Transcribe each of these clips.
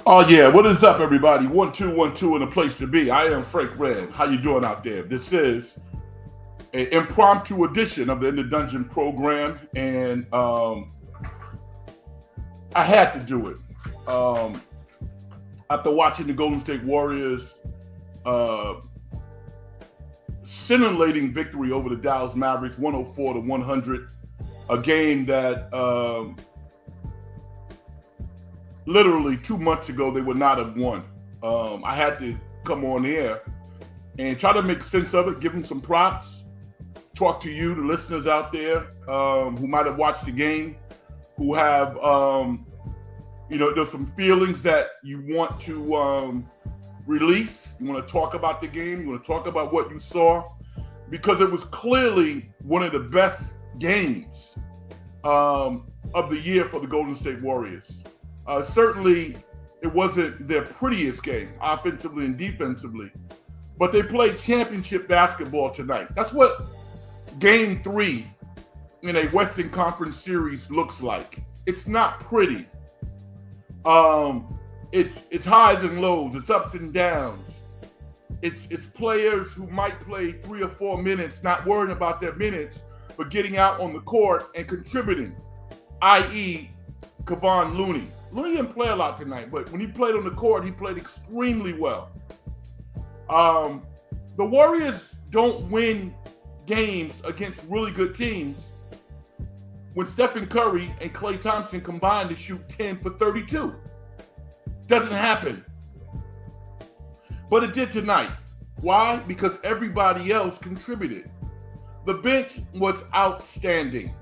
Oh yeah, what is up, everybody? 1212 and a place to be. I am Frank Red. How you doing out there? This is an impromptu edition of the In the Dungeon program, and I had to do it after watching the Golden State Warriors uh, scintillating victory over the Dallas Mavericks, 104-100, a game that literally 2 months ago they would not have won. I had to come on air and try to make sense of it, give them some props, talk to you, the listeners out there who might have watched the game, who have, there's some feelings that you want to release. You want to talk about the game. You want to talk about what you saw, because it was clearly one of the best games of the year for the Golden State Warriors. Certainly, it wasn't their prettiest game, offensively and defensively, but they played championship basketball tonight. That's what Game 3 in a Western Conference series looks like. It's not pretty. It's highs and lows. It's ups and downs. It's players who might play 3 or 4 minutes, not worrying about their minutes, but getting out on the court and contributing, i.e., Kevon Looney. Looney didn't play a lot tonight, but when he played on the court, he played extremely well. The Warriors don't win games against really good teams when Stephen Curry and Klay Thompson combine to shoot 10 for 32. Doesn't happen. But it did tonight. Why? Because everybody else contributed. The bench was outstanding.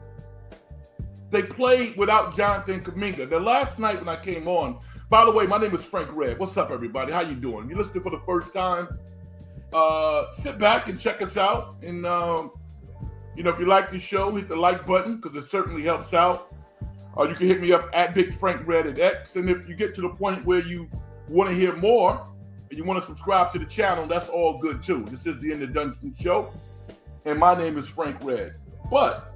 They played without Jonathan Kuminga. The last night when I came on, by the way, my name is Frank Red. What's up, everybody? How you doing? You listening for the first time? Sit back and check us out. And, if you like the show, hit the like button, because it certainly helps out. You can hit me up at Big Frank Red at X. And if you get to the point where you want to hear more and you want to subscribe to the channel, that's all good too. This is the In the Dungeon show. And my name is Frank Red. But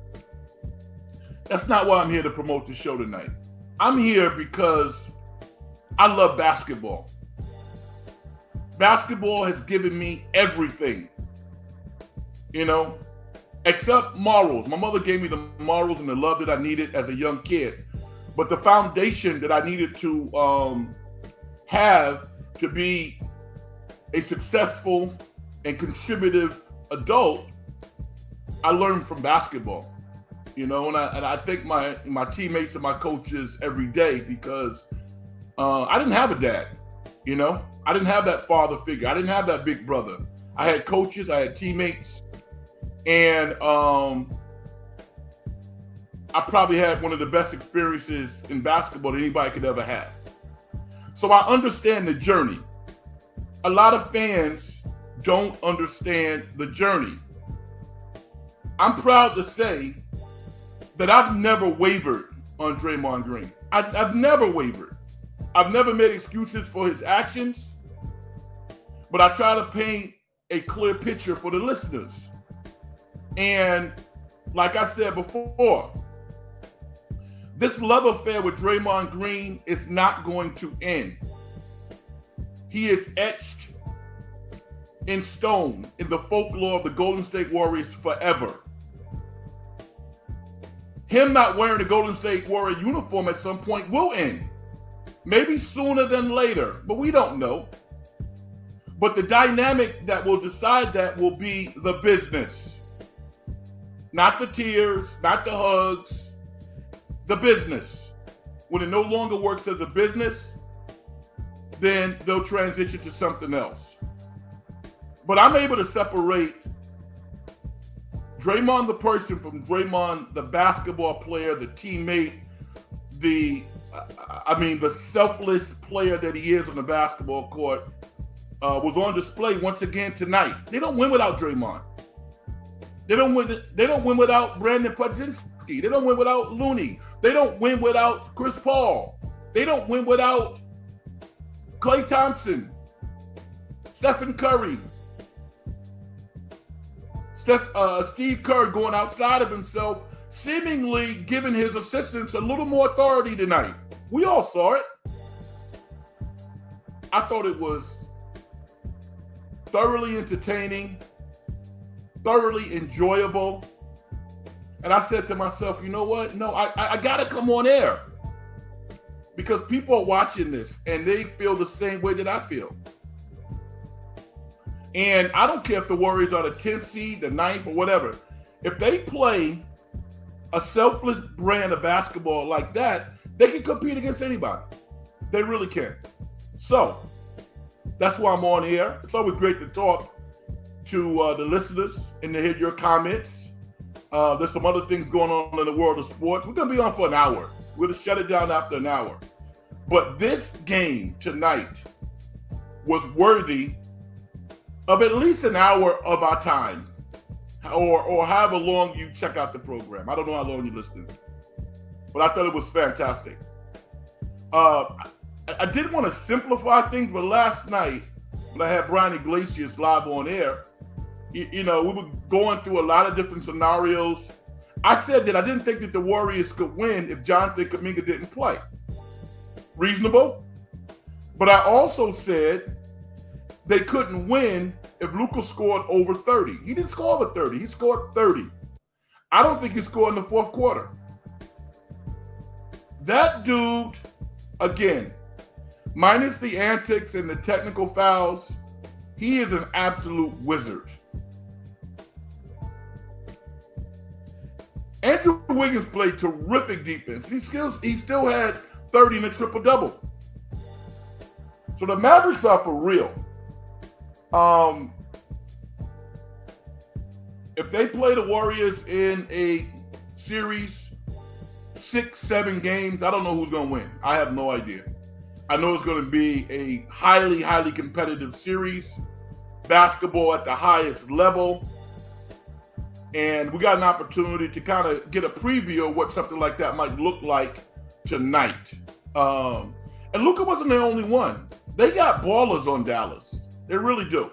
that's not why I'm here to promote the show tonight. I'm here because I love basketball. Basketball has given me everything, except morals. My mother gave me the morals and the love that I needed as a young kid. But the foundation that I needed to have to be a successful and contributive adult, I learned from basketball. And I thank my teammates and my coaches every day, because I didn't have a dad. I didn't have that father figure. I didn't have that big brother. I had coaches, I had teammates, and I probably had one of the best experiences in basketball that anybody could ever have. So I understand the journey. A lot of fans don't understand the journey. I'm proud to say that I've never wavered on Draymond Green. I've never wavered. I've never made excuses for his actions, but I try to paint a clear picture for the listeners. And like I said before, this love affair with Draymond Green is not going to end. He is etched in stone in the folklore of the Golden State Warriors forever. Him not wearing the Golden State Warrior uniform at some point will end. Maybe sooner than later, but we don't know. But the dynamic that will decide that will be the business. Not the tears, not the hugs, the business. When it no longer works as a business, then they'll transition to something else. But I'm able to separate Draymond the person from Draymond the basketball player, the teammate, the selfless player that he is on the basketball court, was on display once again tonight. They don't win without Draymond. They don't win without Brandon Podzinski. They don't win without Looney. They don't win without Chris Paul. They don't win without Klay Thompson, Stephen Curry, Steve Kerr going outside of himself, seemingly giving his assistants a little more authority tonight. We all saw it. I thought it was thoroughly entertaining, thoroughly enjoyable. And I said to myself, you know what? No, I got to come on air because people are watching this and they feel the same way that I feel. And I don't care if the Warriors are the 10th seed, the 9th, or whatever. If they play a selfless brand of basketball like that, they can compete against anybody. They really can. So that's why I'm on here. It's always great to talk to the listeners and to hear your comments. There's some other things going on in the world of sports. We're going to be on for an hour. We're going to shut it down after an hour. But this game tonight was worthy of at least an hour of our time, or however long you check out the program. I don't know how long you're listening, but I thought it was fantastic. I did want to simplify things, but last night when I had Brian Iglesias live on air, we were going through a lot of different scenarios. I said that I didn't think that the Warriors could win if Jonathan Kuminga didn't play. Reasonable. But I also said they couldn't win if Luka scored over 30. He didn't score over 30. He scored 30. I don't think he scored in the fourth quarter. That dude, again, minus the antics and the technical fouls, he is an absolute wizard. Andrew Wiggins played terrific defense. He still had 30 and a triple-double. So the Mavericks are for real. If they play the Warriors in a series, 6-7 games, I don't know who's going to win. I have no idea. I know it's going to be a highly, highly competitive series, basketball at the highest level. And we got an opportunity to kind of get a preview of what something like that might look like tonight. And Luka wasn't the only one. They got ballers on Dallas. They really do.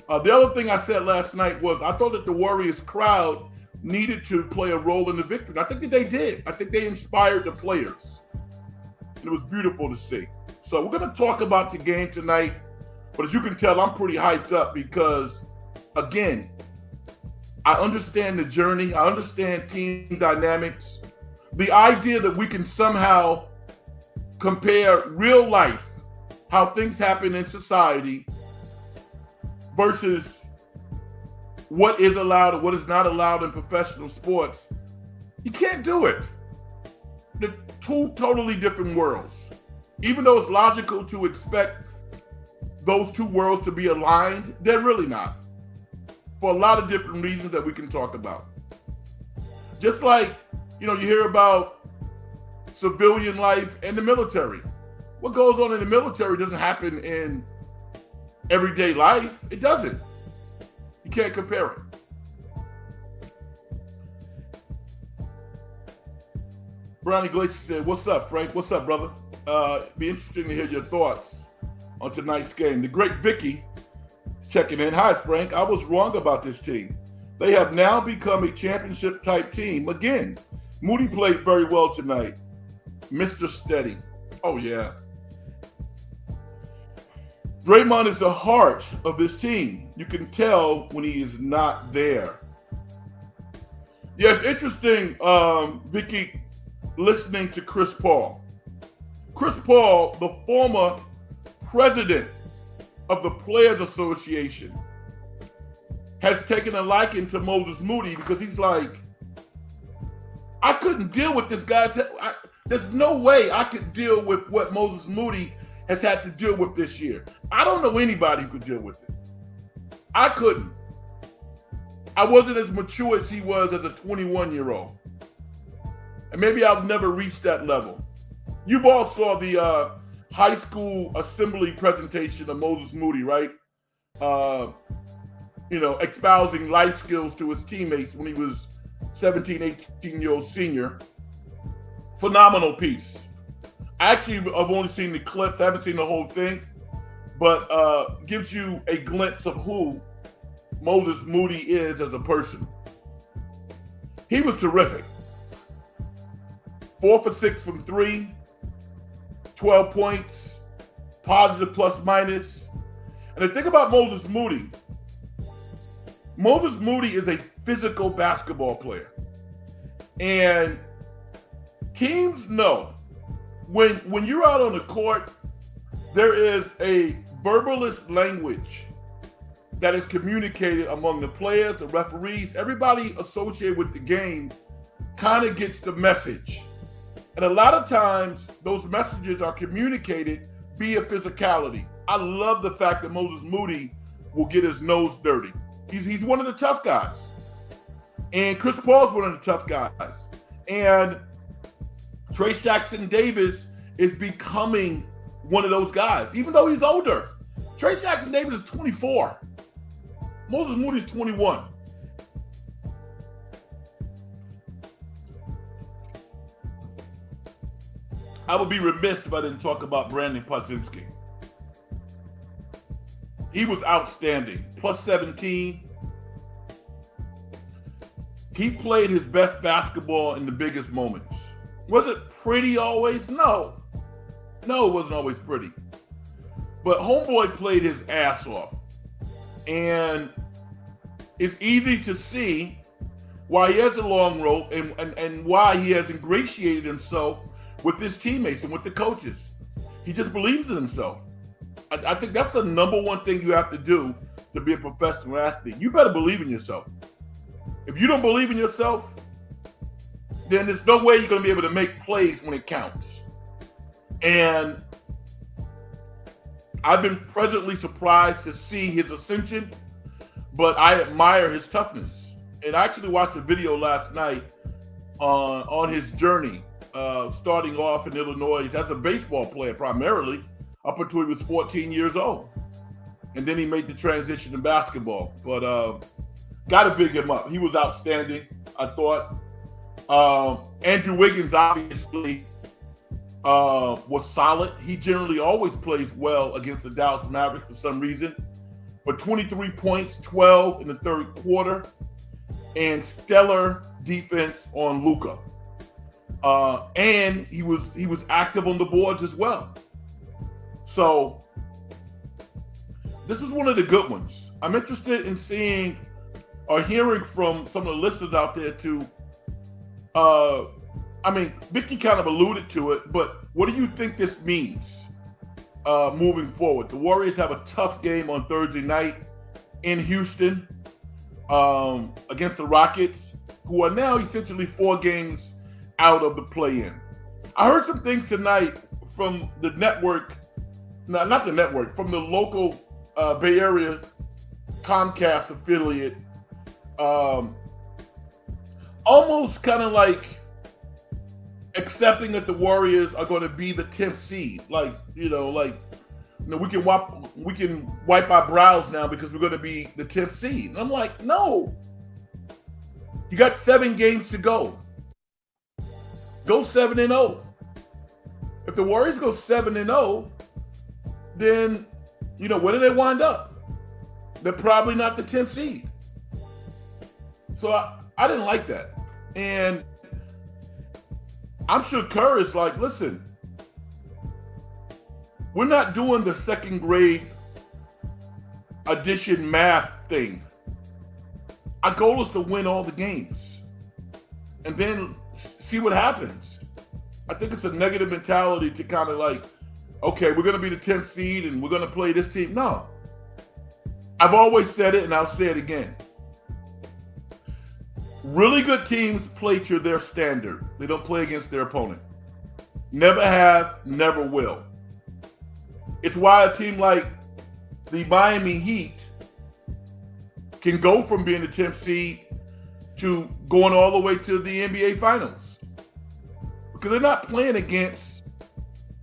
The other thing I said last night was I thought that the Warriors crowd needed to play a role in the victory. I think that they did. I think they inspired the players. And it was beautiful to see. So we're going to talk about the game tonight. But as you can tell, I'm pretty hyped up because, again, I understand the journey. I understand team dynamics. The idea that we can somehow compare real life, how things happen in society, versus what is allowed and what is not allowed in professional sports, you can't do it. They're two totally different worlds. Even though it's logical to expect those two worlds to be aligned, they're really not. For a lot of different reasons that we can talk about. Just like, you hear about civilian life and the military. What goes on in the military doesn't happen in everyday life. It doesn't. You can't compare it. Brian Iglesias said, "What's up, Frank? What's up, brother? Be interesting to hear your thoughts on tonight's game." The great Vicky is checking in. "Hi, Frank. I was wrong about this team. They have now become a championship-type team again. Moody played very well tonight. Mr. Steady." Oh, yeah. Draymond is the heart of this team. You can tell when he is not there. Yes, interesting, Vicky, listening to Chris Paul. Chris Paul, the former president of the Players Association, has taken a liking to Moses Moody because he's like, I couldn't deal with this guy. There's no way I could deal with what Moses Moody has had to deal with this year. I don't know anybody who could deal with it. I couldn't. I wasn't as mature as he was as a 21-year-old. And maybe I've never reached that level. You've all saw the high school assembly presentation of Moses Moody, right? Espousing life skills to his teammates when he was 17, 18-year-old senior. Phenomenal piece. Actually, I've only seen the clips. I haven't seen the whole thing. But gives you a glimpse of who Moses Moody is as a person. He was terrific. 4 for 6 from 3, 12 points, positive plus minus. And the thing about Moses Moody is a physical basketball player. And teams know when you're out on the court, there is a verbalist language that is communicated among the players, the referees, everybody associated with the game kind of gets the message. And a lot of times those messages are communicated via physicality. I love the fact that Moses Moody will get his nose dirty. He's one of the tough guys. And Chris Paul's one of the tough guys. And Trayce Jackson-Davis is becoming one of those guys, even though he's older. Trayce Jackson-Davis is 24. Moses Moody's 21. I would be remiss if I didn't talk about Brandon Podzinski. He was outstanding. Plus 17. He played his best basketball in the biggest moments. Was it pretty always? No. No, it wasn't always pretty. But homeboy played his ass off. And it's easy to see why he has a long rope and why he has ingratiated himself with his teammates and with the coaches. He just believes in himself. I think that's the number one thing you have to do to be a professional athlete. You better believe in yourself. If you don't believe in yourself, then there's no way you're going to be able to make plays when it counts. And I've been pleasantly surprised to see his ascension, but I admire his toughness. And I actually watched a video last night on his journey, starting off in Illinois as a baseball player primarily, up until he was 14 years old. And then he made the transition to basketball. But got to big him up. He was outstanding, I thought. Andrew Wiggins obviously was solid. He generally always plays well against the Dallas Mavericks for some reason. But 23 points, 12 in the third quarter, and stellar defense on Luka. And he was active on the boards as well. So this is one of the good ones. I'm interested in seeing or hearing from some of the listeners out there too. Vicky kind of alluded to it, but what do you think this means moving forward? The Warriors have a tough game on Thursday night in Houston against the Rockets, who are now essentially 4 games out of the play-in. I heard some things tonight from the network, not the network, from the local Bay Area Comcast affiliate, almost kind of like accepting that the Warriors are going to be the 10th seed. We can wipe our brows now because we're going to be the 10th seed. And I'm like, no. You got 7 games to go. Go 7-0. If the Warriors go 7-0, then, where do they wind up? They're probably not the 10th seed. So I didn't like that. And I'm sure Kerr is like, listen, we're not doing the second grade addition math thing. Our goal is to win all the games and then see what happens. I think it's a negative mentality to kind of like, okay, we're going to be the 10th seed and we're going to play this team. No. I've always said it and I'll say it again. Really good teams play to their standard. They don't play against their opponent. Never have, never will. It's why a team like the Miami Heat can go from being the 10th seed to going all the way to the NBA Finals. Because they're not playing against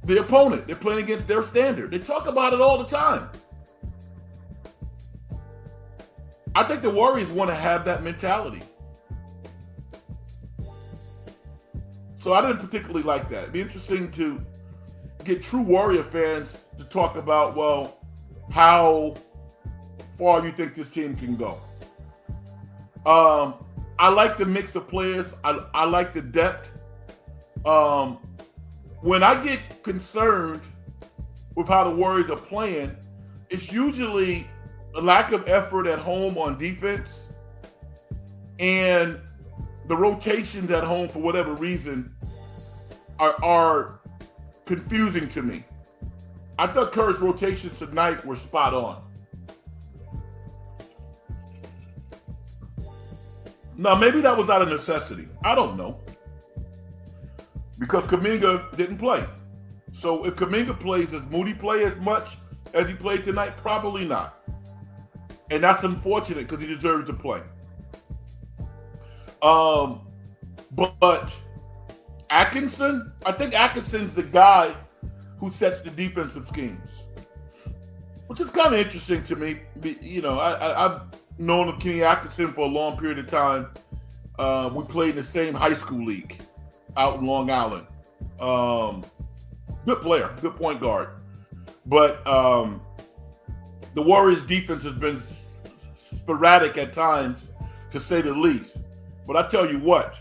the opponent. They're playing against their standard. They talk about it all the time. I think the Warriors want to have that mentality. So I didn't particularly like that. It'd be interesting to get true Warrior fans to talk about, well, how far you think this team can go. I like the mix of players. I like the depth. When I get concerned with how the Warriors are playing, it's usually a lack of effort at home on defense, and the rotations at home, for whatever reason, are confusing to me. I thought Curry's rotations tonight were spot on. Now, maybe that was out of necessity. I don't know. Because Kuminga didn't play. So if Kuminga plays, does Moody play as much as he played tonight? Probably not. And that's unfortunate because he deserves to play. But Atkinson, I think Atkinson's the guy who sets the defensive schemes, which is kind of interesting to me. You know, I've known of Kenny Atkinson for a long period of time. We played in the same high school league out in Long Island. Good player, good point guard. But the Warriors' defense has been sporadic at times, to say the least. But I tell you what,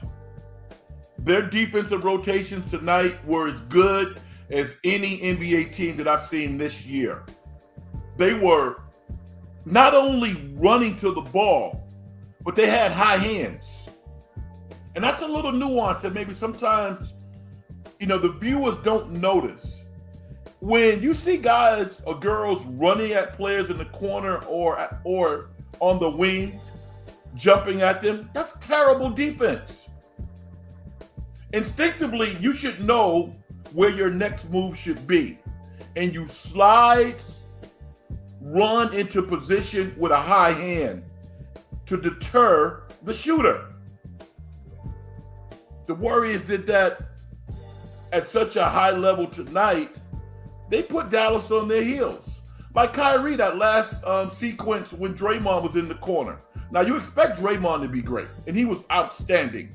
their defensive rotations tonight were as good as any NBA team that I've seen this year. They were not only running to the ball, but they had high hands. And that's a little nuance that maybe sometimes, you know, the viewers don't notice. When you see guys or girls running at players in the corner or on the wings, jumping at them, that's terrible defense. Instinctively, you should know where your next move should be. And you slide, run into position with a high hand to deter the shooter. The Warriors did that at such a high level tonight, they put Dallas on their heels. Like Kyrie, that last sequence when Draymond was in the corner. Now, you expect Draymond to be great, and he was outstanding.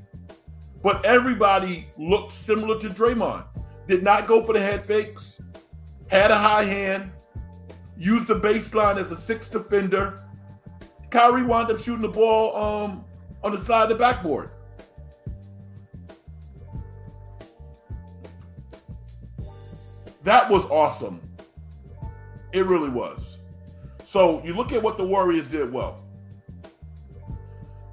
But everybody looked similar to Draymond. Did not go for the head fakes, had a high hand, used the baseline as a sixth defender. Kyrie wound up shooting the ball on the side of the backboard. That was awesome. It really was. So you look at what the Warriors did well.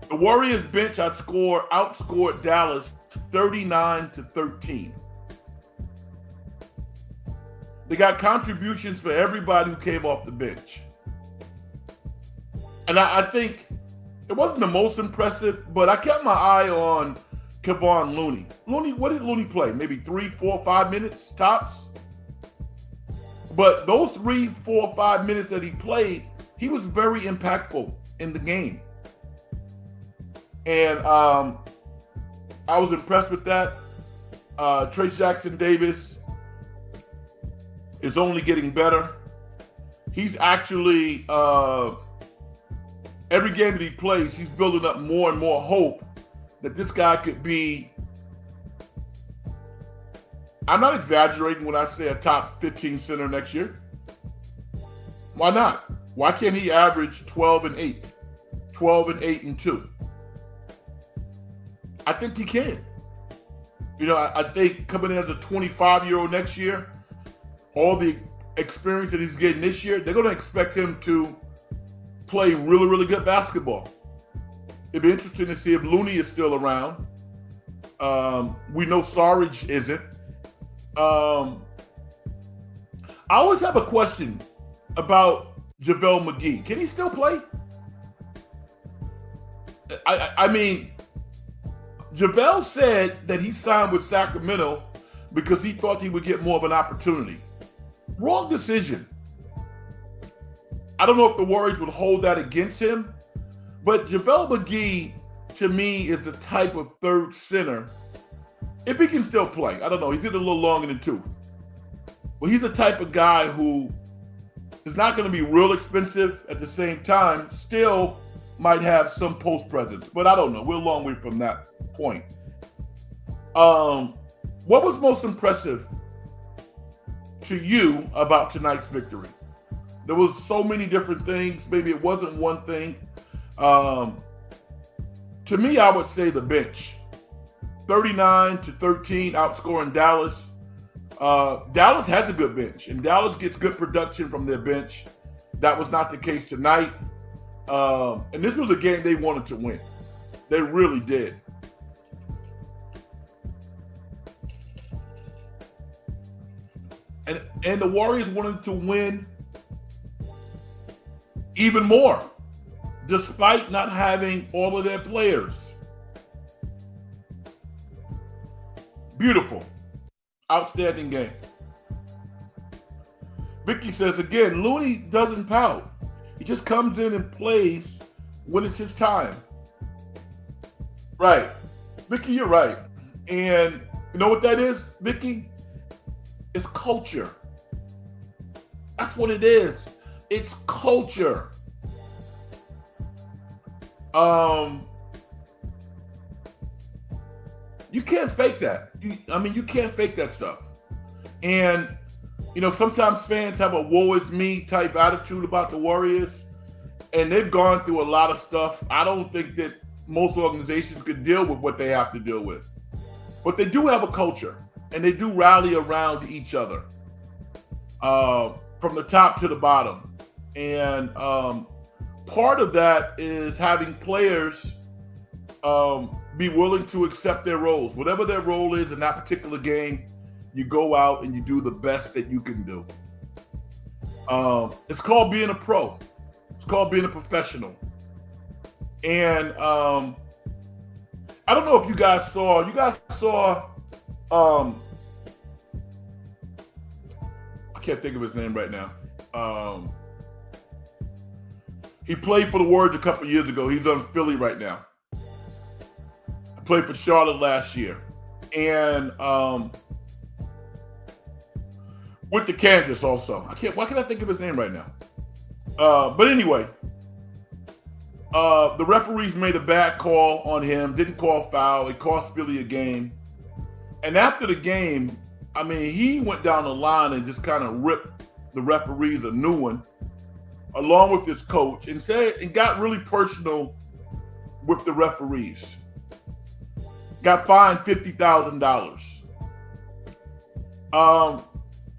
The Warriors bench outscored Dallas 39-13. They got contributions for everybody who came off the bench. And I think it wasn't the most impressive, but I kept my eye on Kevon Looney. What did Looney play? Maybe 3, 4, 5 minutes tops? But those 3, 4, 5 minutes that he played, he was very impactful in the game. And I was impressed with that. Trayce Jackson-Davis is only getting better. He's actually, every game that he plays, he's building up more and more hope that this guy could be, I'm not exaggerating when I say a top 15 center next year. Why not? Why can't he average 12 and 8, 12 and 8 and 2? I think he can. You know, I think coming in as a 25-year-old next year, all the experience that he's getting this year, they're going to expect him to play really, really good basketball. It'd be interesting to see if Looney is still around. We know Sarge isn't. I always have a question about JaVale McGee. Can he still play? I mean, JaVale said that he signed with Sacramento because he thought he would get more of an opportunity. Wrong decision. I don't know if the Warriors would hold that against him, but JaVale McGee, to me, is the type of third center. If he can still play, I don't know. He's getting a little long in the tooth. But he's the type of guy who is not going to be real expensive at the same time, still might have some post presence. But I don't know. We're a long way from that point. What was most impressive to you about tonight's victory? There was so many different things. Maybe it wasn't one thing. To me, I would say the bench. 39-13, outscoring Dallas. Dallas has a good bench, and Dallas gets good production from their bench. That was not the case tonight. And this was a game they wanted to win. They really did. And the Warriors wanted to win even more, despite not having all of their players. Beautiful. Outstanding game. Vicky says, again, Looney doesn't pout. He just comes in and plays when it's his time. Right. Vicky, you're right. And you know what that is, Vicky? It's culture. That's what it is. It's culture. You can't fake that. You can't fake that stuff. And, sometimes fans have a woe is me type attitude about the Warriors, and they've gone through a lot of stuff. I don't think that most organizations could deal with what they have to deal with. But they do have a culture, and they do rally around each other from the top to the bottom. And part of that is having players be willing to accept their roles. Whatever their role is in that particular game, you go out and you do the best that you can do. It's called being a pro. It's called being a professional. And I don't know if you guys saw, I can't think of his name right now. He played for the Warriors a couple years ago. He's on Philly right now. I played for Charlotte last year. And went to Kansas also. Why can't I think of his name right now? But anyway, the referees made a bad call on him, didn't call foul. It cost Philly a game. And after the game, he went down the line and just kind of ripped the referees a new one, along with his coach, and got really personal with the referees. Got fined $50,000.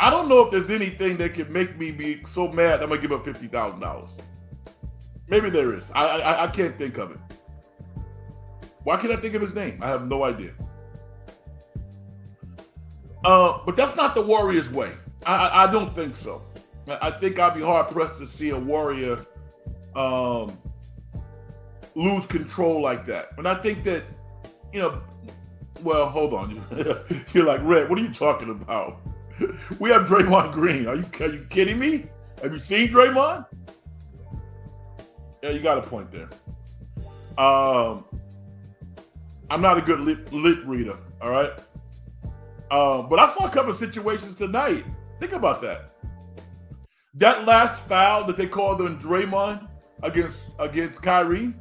I don't know if there's anything that could make me be so mad I'm gonna give up $50,000. Maybe there is. I can't think of it. Why can't I think of his name? I have no idea. But that's not the Warriors' way. I don't think so. I think I'd be hard pressed to see a Warrior lose control like that. But I think that, well, hold on. You're like, Red, what are you talking about? We have Draymond Green. Are you kidding me? Have you seen Draymond? Yeah, you got a point there. I'm not a good lit reader, all right? But I saw a couple of situations tonight. Think about that. That last foul that they called on Draymond against Kyrie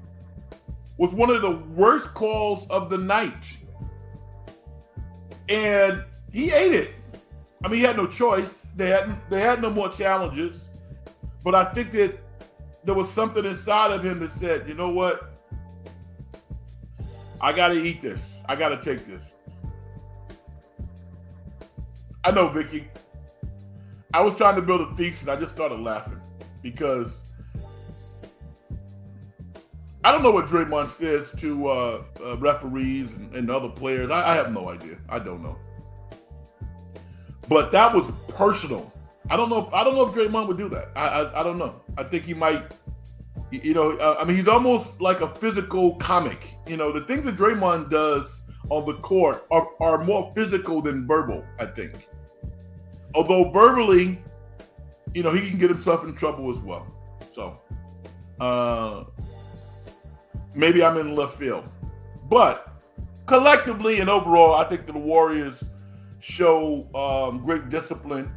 was one of the worst calls of the night. And he ate it. He had no choice. They had no more challenges. But I think that there was something inside of him that said, you know what? I got to eat this. I got to take this. I know, Vicky. I was trying to build a thesis. I just started laughing because I don't know what Draymond says to referees and other players. I have no idea. I don't know. But that was personal. I don't know if Draymond would do that. I don't know. I think he might. He's almost like a physical comic. The things that Draymond does on the court are more physical than verbal, I think. Although verbally, he can get himself in trouble as well. So maybe I'm in left field. But collectively and overall, I think that the Warriors show great discipline.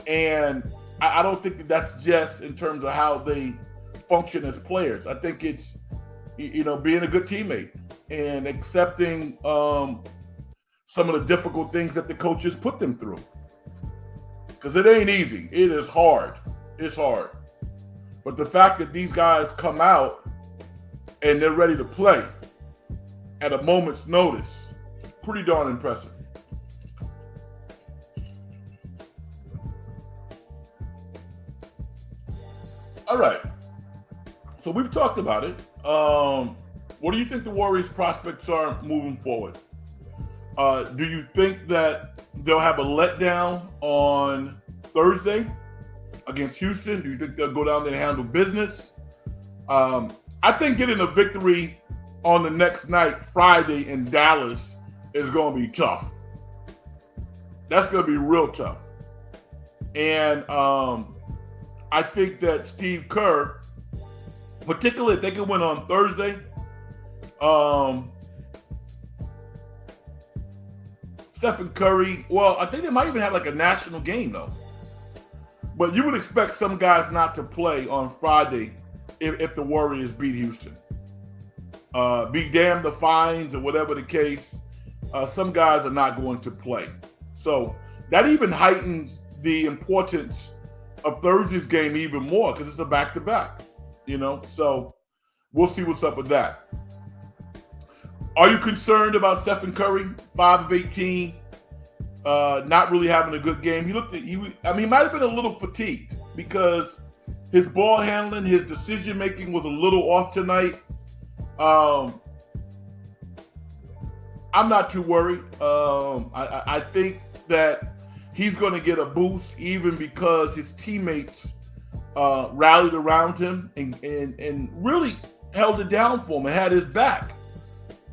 And I don't think that's just in terms of how they function as players. I think it's, being a good teammate and accepting some of the difficult things that the coaches put them through. Because it ain't easy. It is hard. It's hard. But the fact that these guys come out and they're ready to play at a moment's notice, pretty darn impressive. All right. So we've talked about it. What do you think the Warriors' prospects are moving forward? Do you think that they'll have a letdown on Thursday against Houston? Do you think they'll go down there and handle business? I think getting a victory on the next night, Friday, in Dallas is going to be tough. That's going to be real tough. And I think that Steve Kerr, particularly if they can win on Thursday, Stephen Curry, well, I think they might even have like a national game though. But you would expect some guys not to play on Friday if the Warriors beat Houston. Be damned the fines or whatever the case. Some guys are not going to play. So that even heightens the importance of Thursday's game even more because it's a back-to-back, you know? So we'll see what's up with that. Are you concerned about Stephen Curry, 5 of 18, not really having a good game? He might have been a little fatigued because his ball handling, his decision-making was a little off tonight. I'm not too worried. I think that he's going to get a boost even because his teammates rallied around him and really held it down for him and had his back.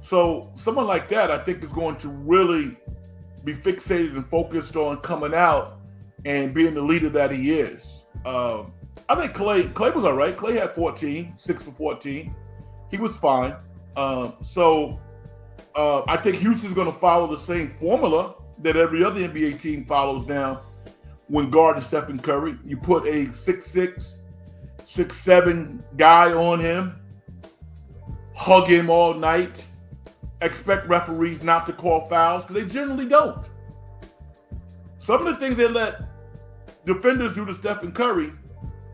So someone like that, I think, is going to really be fixated and focused on coming out and being the leader that he is. I think Clay was all right. Clay had 14, 6 for 14. He was fine. So I think Houston's going to follow the same formula that every other NBA team follows now when guarding Stephen Curry. You put a 6'6", 6'7" guy on him, hug him all night, expect referees not to call fouls because they generally don't. Some of the things they let defenders do to Stephen Curry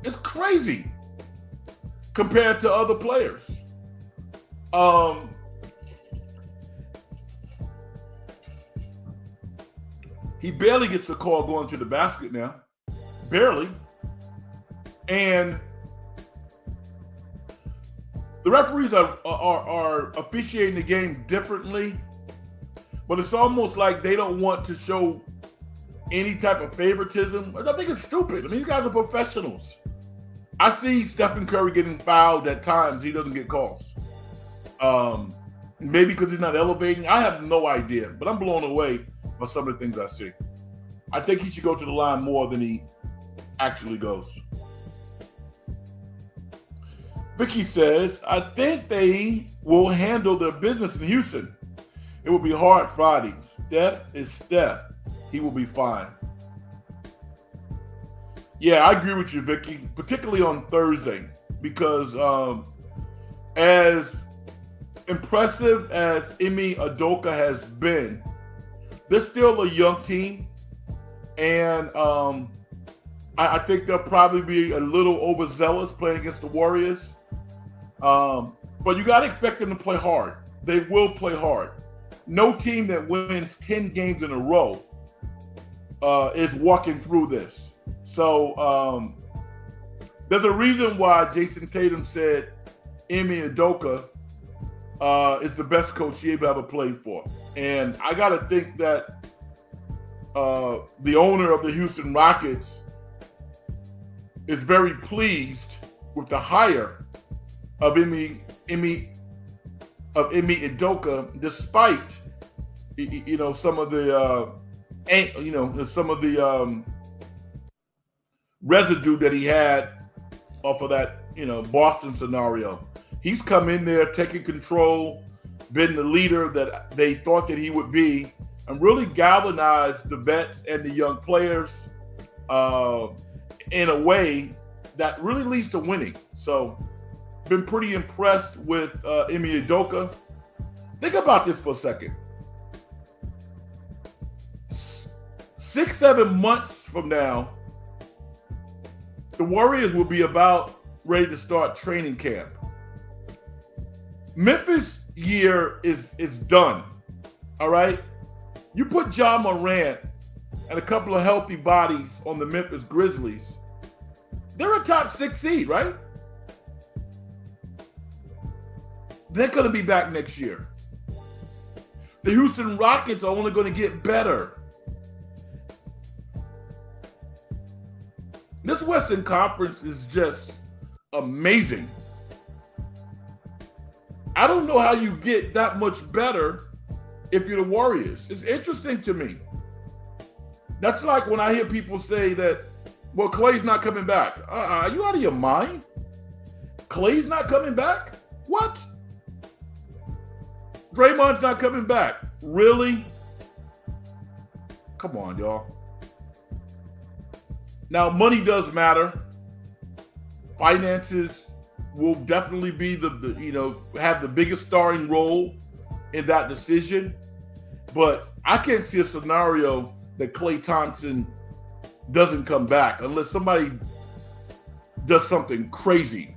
is crazy compared to other players. He barely gets a call going to the basket now. Barely. And the referees are officiating the game differently, but it's almost like they don't want to show any type of favoritism. I think it's stupid. I mean, you guys are professionals. I see Stephen Curry getting fouled at times. He doesn't get calls. Maybe because he's not elevating. I have no idea, but I'm blown away by some of the things I see. I think he should go to the line more than he actually goes. Vicky says, I think they will handle their business in Houston. It will be hard Friday. Steph is Steph. He will be fine. Yeah, I agree with you, Vicky, particularly on Thursday, because as impressive as Ime Udoka has been, they're still a young team, and I think they'll probably be a little overzealous playing against the Warriors. But you got to expect them to play hard. They will play hard. No team that wins 10 games in a row is walking through this. So there's a reason why Jason Tatum said Ime Udoka is the best coach he ever played for. And I got to think that the owner of the Houston Rockets is very pleased with the hire of Ime Udoka, despite some of the residue that he had off of that Boston scenario. He's come in there, taking control, been the leader that they thought that he would be, and really galvanized the vets and the young players in a way that really leads to winning. So, been pretty impressed with Ime Udoka. Think about this for a second. 6-7 months from now, the Warriors will be about ready to start training camp. Memphis year is done, all right? You put Ja Morant and a couple of healthy bodies on the Memphis Grizzlies, They're a top 6 seed, right? They're going to be back next year. The Houston Rockets are only going to get better. This Western Conference is just amazing. I don't know how you get that much better if you're the Warriors. It's interesting to me. That's like when I hear people say that, well, Klay's not coming back. Are you out of your mind? Klay's not coming back? What? Draymond's not coming back. Really? Come on, y'all. Now, money does matter. Finances will definitely be have the biggest starring role in that decision. But I can't see a scenario that Klay Thompson doesn't come back unless somebody does something crazy.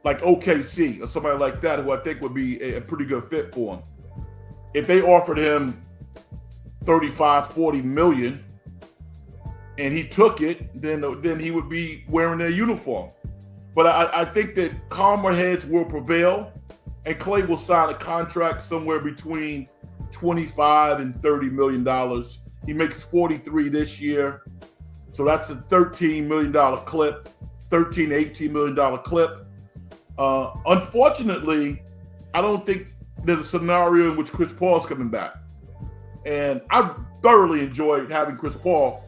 Like OKC or somebody like that, who I think would be a pretty good fit for him. If they offered him 35, 40 million and he took it, then he would be wearing their uniform. But I think that calmer heads will prevail, and Klay will sign a contract somewhere between $25 and $30 million. He makes 43 this year, so that's a $13 million clip, $13, $18 million clip. Unfortunately, I don't think there's a scenario in which Chris Paul's coming back. And I thoroughly enjoyed having Chris Paul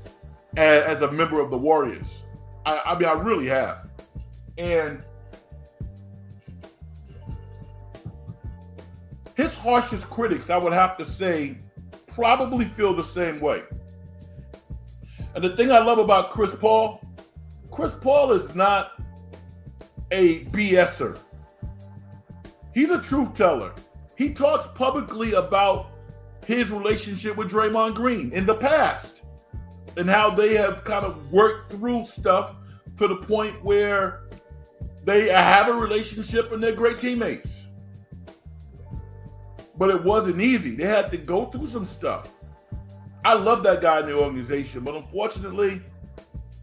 as a member of the Warriors. I mean, I really have. And his harshest critics, I would have to say, probably feel the same way. And the thing I love about Chris Paul is not a BSer. He's a truth teller. He talks publicly about his relationship with Draymond Green in the past and how they have kind of worked through stuff to the point where they have a relationship and they're great teammates. But it wasn't easy. They had to go through some stuff. I love that guy in the organization, but unfortunately,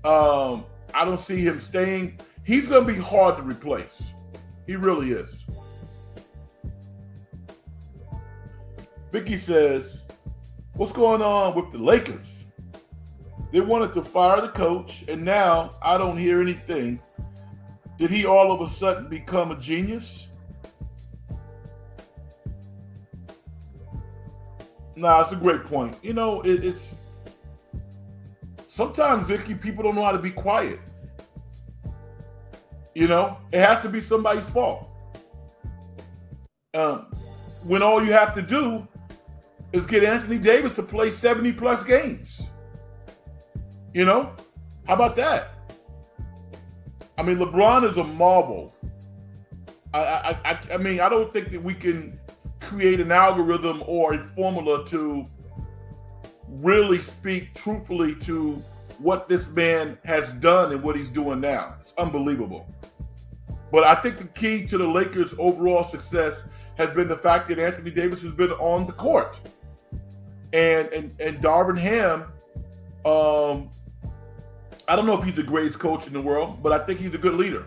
I don't see him staying. He's going to be hard to replace. He really is. Vicky says, what's going on with the Lakers? They wanted to fire the coach, and now I don't hear anything. Did he all of a sudden become a genius? Nah, it's a great point. You know, it's sometimes, Vicky, people don't know how to be quiet. You know, it has to be somebody's fault. When all you have to do is get Anthony Davis to play 70 plus games. You know, how about that? I mean, LeBron is a marvel. I mean, I don't think that we can create an algorithm or a formula to really speak truthfully to what this man has done and what he's doing now. It's unbelievable. But I think the key to the Lakers' overall success has been the fact that Anthony Davis has been on the court. And Darvin Ham, I don't know if he's the greatest coach in the world, but I think he's a good leader.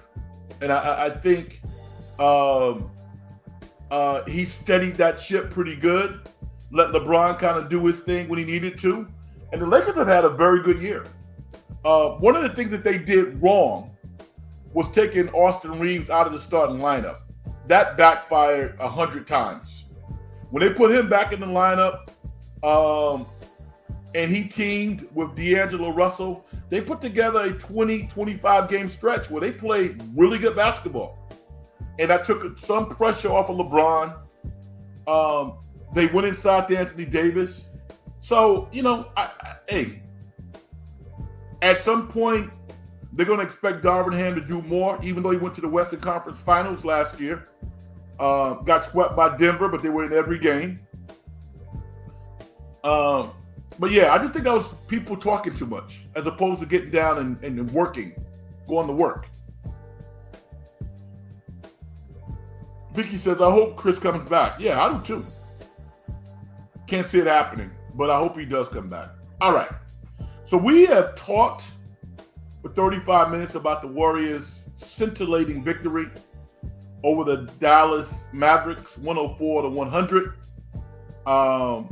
And I think he steadied that ship pretty good, let LeBron kind of do his thing when he needed to. And the Lakers have had a very good year. One of the things that they did wrong was taking Austin Reeves out of the starting lineup. That backfired 100 times. When they put him back in the lineup and he teamed with D'Angelo Russell, they put together a 20, 25 game stretch where they played really good basketball. And that took some pressure off of LeBron. They went inside to Anthony Davis. So, you know, hey, at some point, they're going to expect Darvin Ham to do more, even though he went to the Western Conference Finals last year. Got swept by Denver, but they were in every game. But yeah, I just think that was people talking too much as opposed to getting down and working, going to work. Vicky says, I hope Chris comes back. Yeah, I do too. Can't see it happening, but I hope he does come back. All right. So we have talked for 35 minutes about the Warriors' scintillating victory over the Dallas Mavericks, 104-100.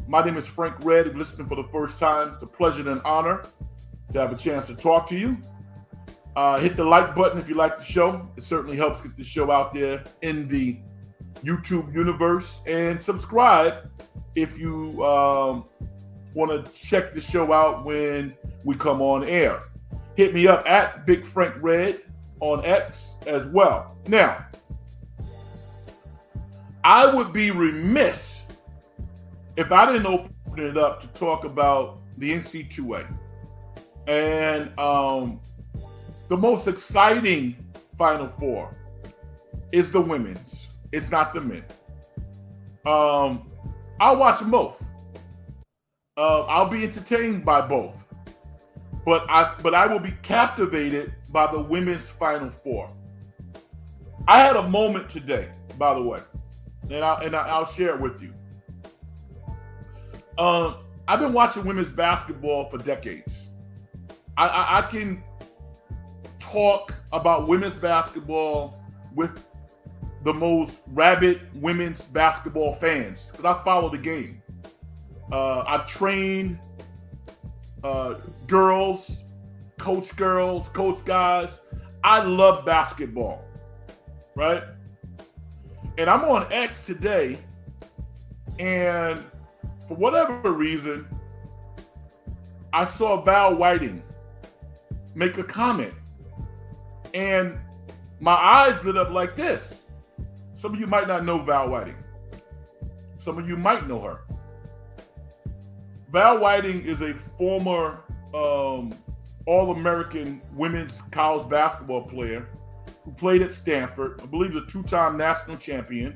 My name is Frank Red. If you're listening for the first time, it's a pleasure and an honor to have a chance to talk to you. Hit the like button if you like the show. It certainly helps get the show out there in the YouTube universe. And subscribe if you want to check the show out when we come on air. Hit me up at Big Frank Red on X as well. Now, I would be remiss if I didn't open it up to talk about the NCAA. And the most exciting Final Four is the women's. It's not the men. I'll watch them both. I'll be entertained by both. But I will be captivated by the women's Final Four. I had a moment today, by the way, and I'll share it with you. I've been watching women's basketball for decades. I can talk about women's basketball with the most rabid women's basketball fans because I follow the game. I've trained girls, coach guys. I love basketball, right? And I'm on X today, and for whatever reason, I saw Val Whiting make a comment, and my eyes lit up like this. Some of you might not know Val Whiting. Some of you might know her. Val Whiting is a former All-American women's college basketball player who played at Stanford. I believe a two-time national champion.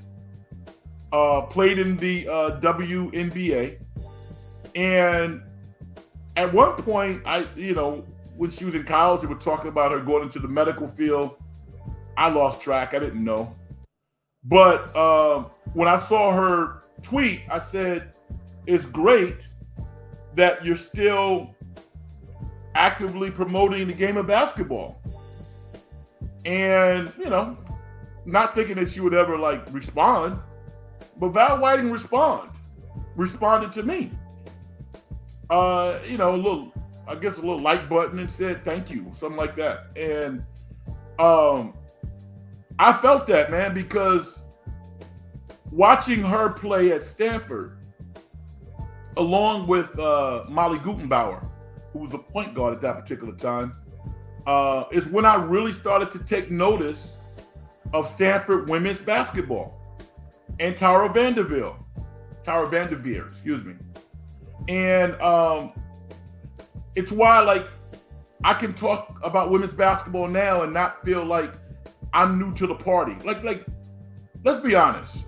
Played in the WNBA. And at one point, when she was in college, they were talking about her going into the medical field. I lost track. I didn't know. But when I saw her tweet, I said, it's great that you're still actively promoting the game of basketball. And, not thinking that she would ever respond, but Val Whiting responded to me. A little like button and said, thank you, something like that. And I felt that, man, because watching her play at Stanford, along with Molly Gutenbauer, who was a point guard at that particular time, is when I really started to take notice of Stanford women's basketball and Tara Vanderveer, excuse me. And it's why, I can talk about women's basketball now and not feel like I'm new to the party. Let's be honest.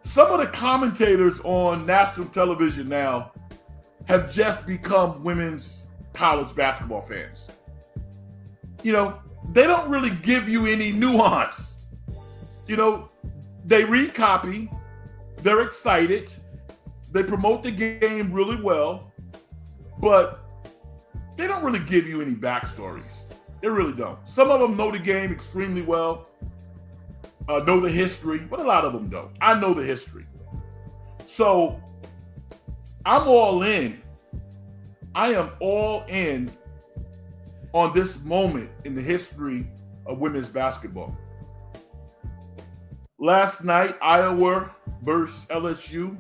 Some of the commentators on national television now have just become women's college basketball fans. They don't really give you any nuance. They read copy, they're excited, they promote the game really well, but they don't really give you any backstories. They really don't. Some of them know the game extremely well, know the history, but a lot of them don't. I know the history. So I'm all in. I am all in on this moment in the history of women's basketball. Last night, Iowa versus LSU,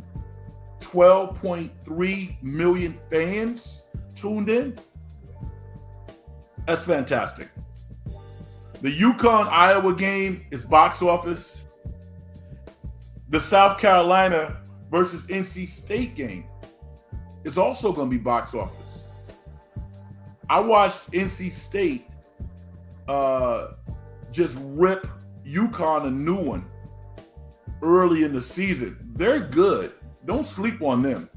12.3 million fans tuned in. That's fantastic. The UConn-Iowa game is box office. The South Carolina versus NC State game is also going to be box office. I watched NC State just rip UConn a new one early in the season. They're good. Don't sleep on them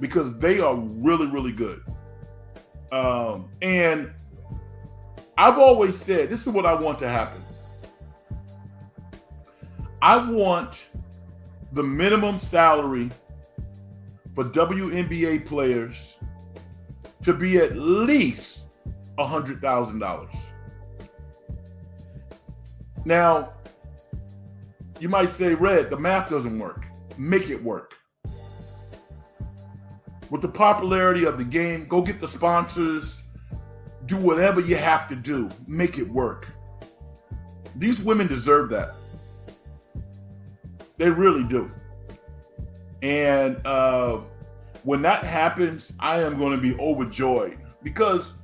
because they are really, really good. And I've always said, this is what I want to happen. I want the minimum salary for WNBA players to be at least $100,000. Now, you might say, Red, the math doesn't work. Make it work. With the popularity of the game, go get the sponsors, do whatever you have to do, make it work. These women deserve that. They really do. And when that happens, I am going to be overjoyed because,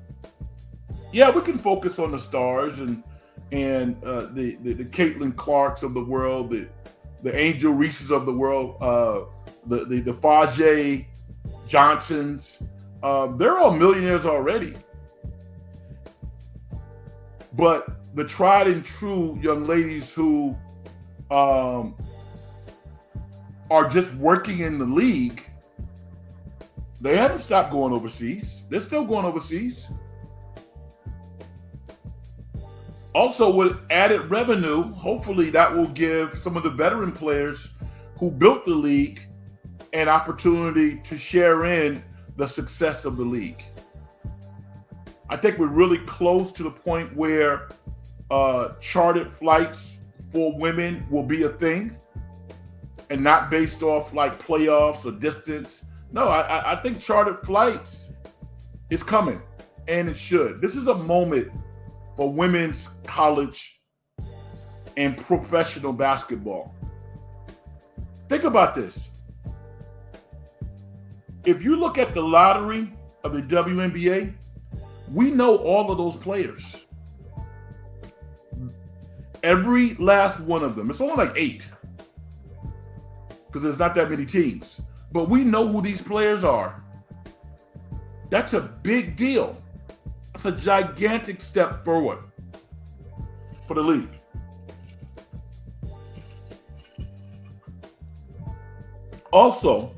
yeah, we can focus on the stars and the Caitlin Clarks of the world, the Angel Reeses of the world, the Fajay Johnsons. They're all millionaires already. But the tried and true young ladies who are just working in the league, they haven't stopped going overseas. They're still going overseas. Also, with added revenue, hopefully that will give some of the veteran players who built the league an opportunity to share in the success of the league. I think we're really close to the point where chartered flights for women will be a thing and not based off like playoffs or distance. No, I think chartered flights is coming, and it should. This is a moment for women's college and professional basketball. Think about this. If you look at the lottery of the WNBA, we know all of those players. Every last one of them. It's only like 8 because there's not that many teams. But we know who these players are. That's a big deal. That's a gigantic step forward for the league. Also,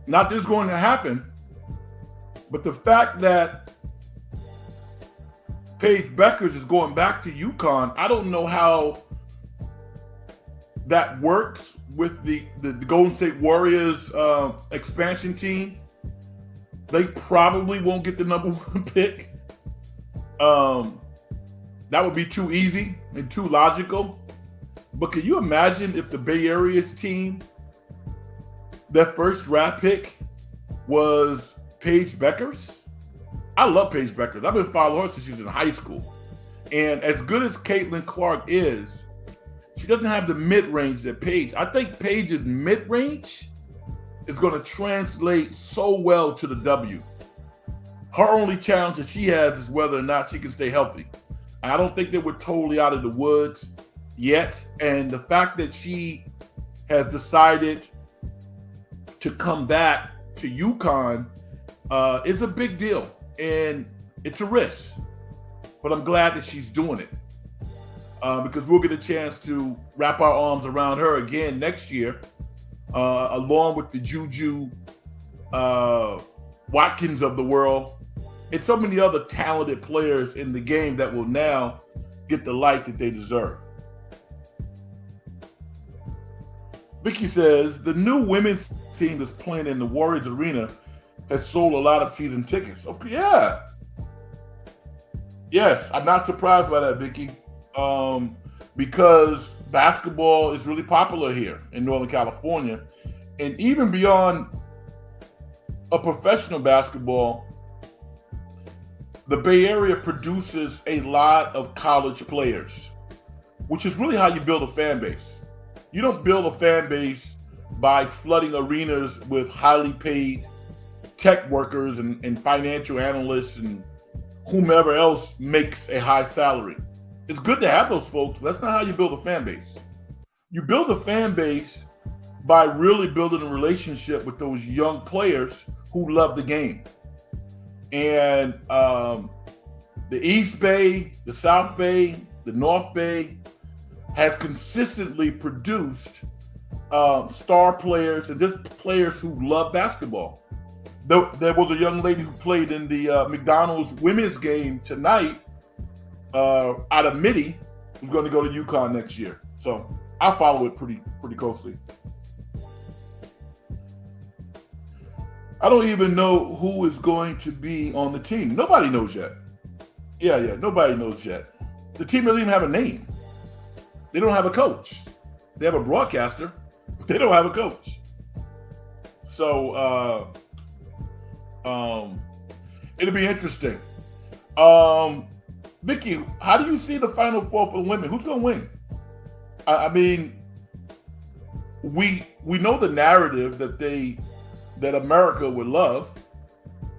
not this going to happen, but the fact that Paige Beckers is going back to UConn, I don't know how that works with the Golden State Warriors expansion team. They probably won't get the number 1 pick. That would be too easy and too logical. But can you imagine if the Bay Area's team, their first draft pick was Paige Beckers? I love Paige Beckers. I've been following her since she was in high school. And as good as Caitlin Clark is, she doesn't have the mid-range that Paige. I think Paige's mid-range is going to translate so well to the W. Her only challenge that she has is whether or not she can stay healthy. I don't think that we're totally out of the woods yet. And the fact that she has decided to come back to UConn is a big deal. And it's a risk. But I'm glad that she's doing it. Because we'll get a chance to wrap our arms around her again next year, along with the Juju Watkins of the world, and so many other talented players in the game that will now get the light that they deserve. Vicky says, the new women's team that's playing in the Warriors Arena has sold a lot of season tickets. Okay, yeah. Yes, I'm not surprised by that, Vicky. Because basketball is really popular here in Northern California. And even beyond a professional basketball, the Bay Area produces a lot of college players, which is really how you build a fan base. You don't build a fan base by flooding arenas with highly paid tech workers and financial analysts and whomever else makes a high salary. It's good to have those folks, but that's not how you build a fan base. You build a fan base by really building a relationship with those young players who love the game. And the East Bay, the South Bay, the North Bay has consistently produced star players and just players who love basketball. There was a young lady who played in the McDonald's women's game tonight out of Mitty, who's going to go to UConn next year. So I follow it pretty closely. I don't even know who is going to be on the team. Nobody knows yet. Yeah, nobody knows yet. The team doesn't even have a name. They don't have a coach. They have a broadcaster, but they don't have a coach. So it'll be interesting. Vicky, how do you see the Final Four for the women? Who's going to win? I mean, we know the narrative that America would love,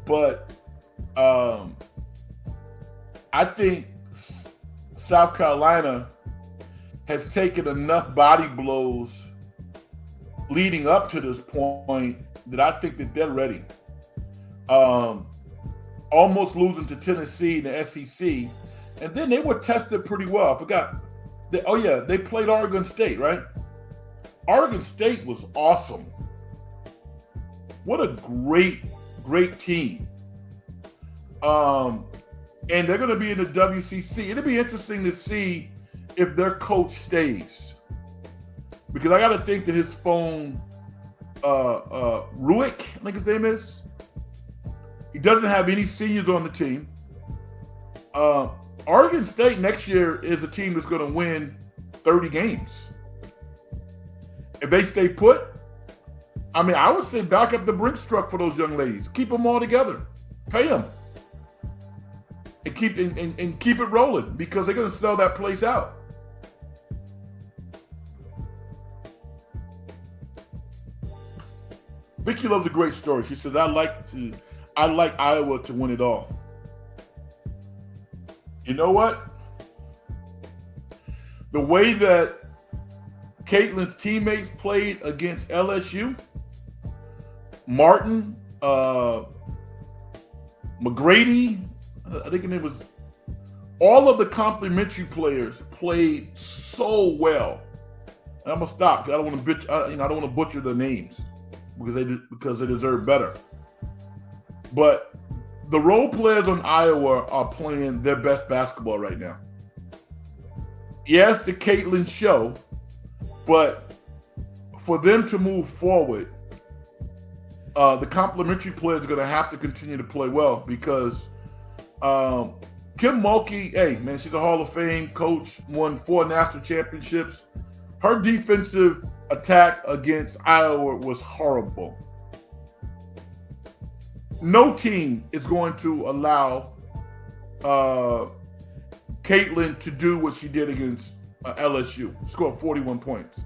but I think South Carolina has taken enough body blows leading up to this point that I think that they're ready. Almost losing to Tennessee in the SEC, and then they were tested pretty well. I forgot. They played Oregon State, right? Oregon State was awesome. What a great team. And they're going to be in the WCC. It'll be interesting to see if their coach stays, because I got to think that his phone, Ruick, I think his name is. He doesn't have any seniors on the team. Oregon State next year is a team that's going to win 30 games. If they stay put, I mean, I would say back up the Brinks truck for those young ladies. Keep them all together. Pay them. And keep it rolling, because they're going to sell that place out. Vicky loves a great story. She says, I like Iowa to win it all. You know what? The way that Caitlin's teammates played against LSU, Martin, McGrady, I think it was, all of the complimentary players played so well. And I'm gonna stop because I don't want to I don't want to butcher the names because they deserve better. But the role players on Iowa are playing their best basketball right now. Yes, the Caitlin show, but for them to move forward, the complimentary players are going to have to continue to play well, because Kim Mulkey, hey, man, she's a Hall of Fame coach, won 4 national championships. Her defensive attack against Iowa was horrible. No team is going to allow Caitlin to do what she did against LSU, scored 41 points.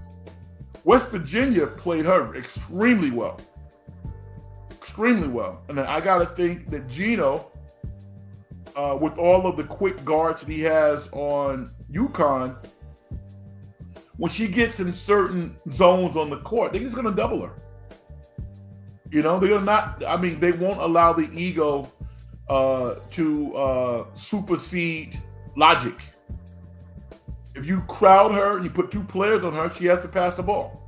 West Virginia played her extremely well. Extremely well. And then I got to think that Gino, with all of the quick guards that he has on UConn, when she gets in certain zones on the court, they're just going to double her. You know, they're going to not, I mean, they won't allow the ego to supersede logic. If you crowd her and you put 2 players on her, she has to pass the ball.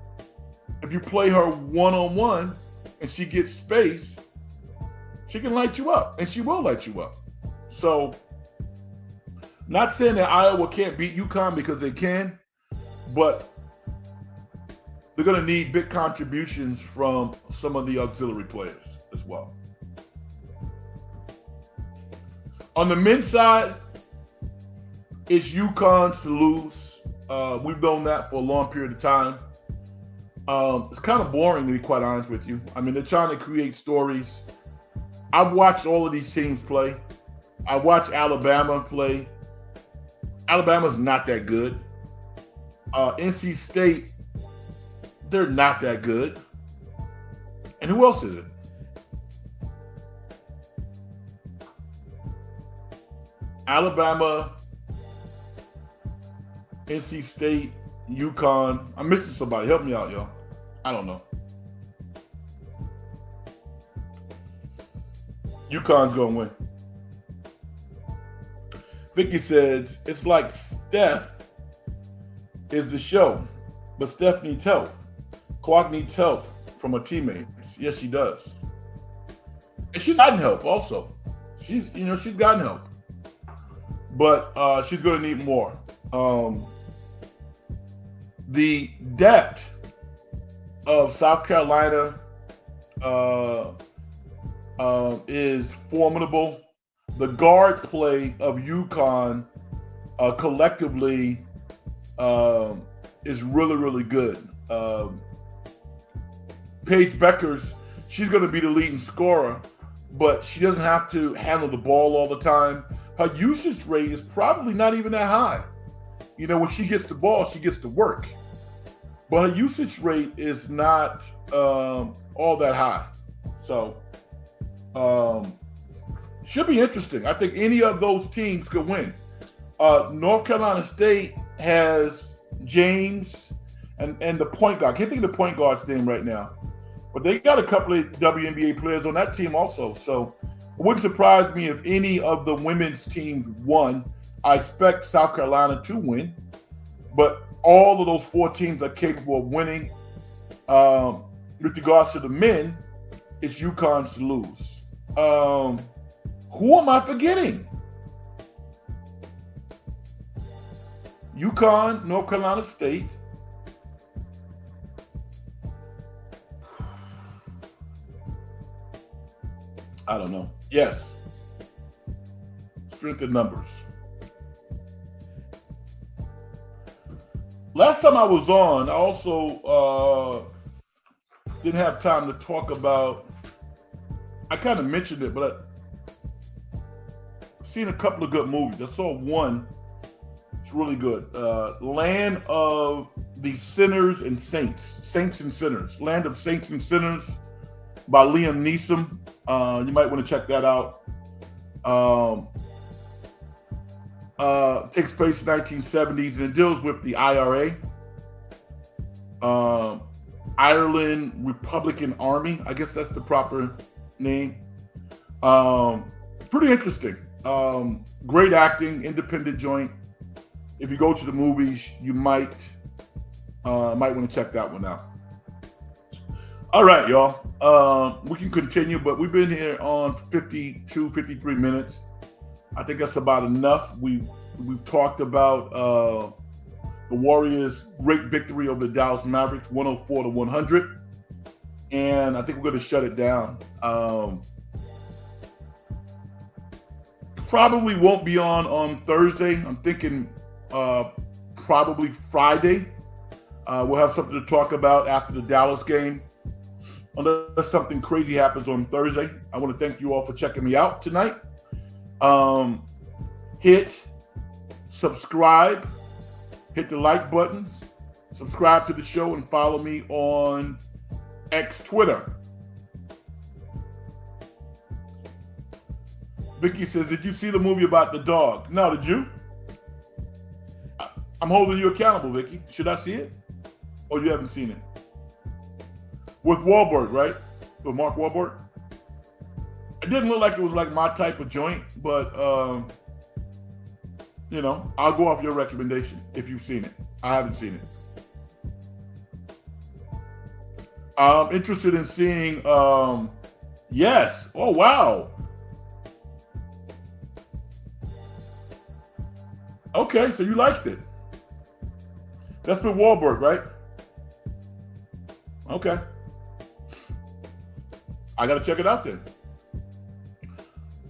If you play her one-on-one and she gets space, she can light you up, and she will light you up. So, not saying that Iowa can't beat UConn, because they can, but they're going to need big contributions from some of the auxiliary players as well. On the men's side, it's UConn's to lose. We've known that for a long period of time. It's kind of boring, to be quite honest with you. I mean, they're trying to create stories. I've watched all of these teams play. I watched Alabama play. Alabama's not that good. NC State, they're not that good. And who else is it? Alabama, NC State, UConn. I'm missing somebody. Help me out, y'all. I don't know. UConn's going to win. Vicky says, it's like Steph is the show, but Steph needs help. Clark needs help from her teammates. Yes, she does. And she's gotten help also. She's gotten help. But she's going to need more. The depth of South Carolina, is formidable. The guard play of UConn collectively is really, really good. Paige Beckers, she's going to be the leading scorer, but she doesn't have to handle the ball all the time. Her usage rate is probably not even that high. You know, when she gets the ball, she gets to work. But her usage rate is not all that high. So, should be interesting. I think any of those teams could win. North Carolina State has James and the point guard. I can't think of the point guard's name right now. But they got a couple of WNBA players on that team also. So it wouldn't surprise me if any of the women's teams won. I expect South Carolina to win. But all of those 4 teams are capable of winning. With regards to the men, it's UConn's to lose. Who am I forgetting? UConn, North Carolina State. I don't know. Yes. Strength in numbers. Last time I was on, I also didn't have time to talk about, I kind of mentioned it, but I've seen a couple of good movies. I saw one. It's really good. Land of the Sinners and Saints. Saints and Sinners. Land of Saints and Sinners by Liam Neeson. You might want to check that out. Takes place in the 1970s, and it deals with the IRA. Ireland Republican Army. I guess that's the proper name. Pretty interesting. Great acting, independent joint. If you go to the movies, you might want to check that one out. All right, y'all. We can continue, but we've been here on 52, 53 minutes. I think that's about enough. We've talked about the Warriors' great victory over the Dallas Mavericks, 104-100, and I think we're going to shut it down. Probably won't be on Thursday. I'm thinking probably Friday. We'll have something to talk about after the Dallas game, unless something crazy happens on Thursday. I want to thank you all for checking me out tonight. Hit subscribe, hit the like buttons, subscribe to the show, and follow me on X Twitter. Vicky says, did you see the movie about the dog? No, did you? I'm holding you accountable, Vicky. Should I see it? Or you haven't seen it? With Wahlberg, right? With Mark Wahlberg? It didn't look like it was like my type of joint, but I'll go off your recommendation if you've seen it. I haven't seen it. I'm interested in seeing, yes. Oh, wow. Okay, so you liked it. That's with Wahlberg, right? Okay. I got to check it out then.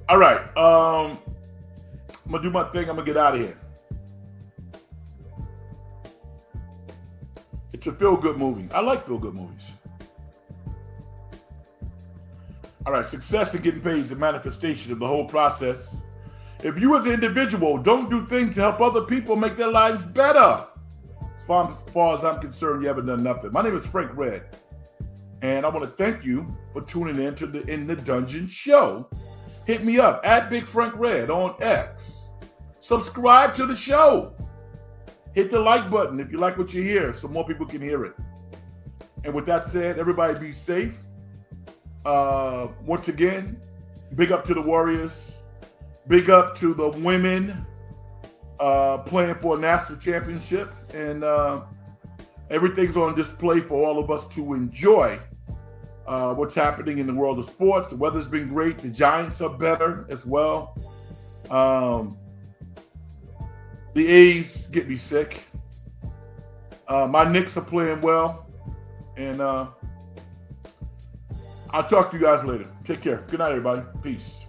All right. I'm going to do my thing. I'm going to get out of here. It's a feel-good movie. I like feel-good movies. All right. Success and getting paid is a manifestation of the whole process. If you as an individual don't do things to help other people make their lives better, as far as I'm concerned, you haven't done nothing. My name is Frank Red, and I want to thank you for tuning in to the In the Dungeon show. Hit me up at Big Frank Red on X. Subscribe to the show. Hit the like button if you like what you hear so more people can hear it. And with that said, everybody be safe. Once again, big up to the Warriors. Big up to the women playing for a national championship. And everything's on display for all of us to enjoy. What's happening in the world of sports. The weather's been great. The Giants are better as well. The A's get me sick. My Knicks are playing well. And I'll talk to you guys later. Take care. Good night, everybody. Peace.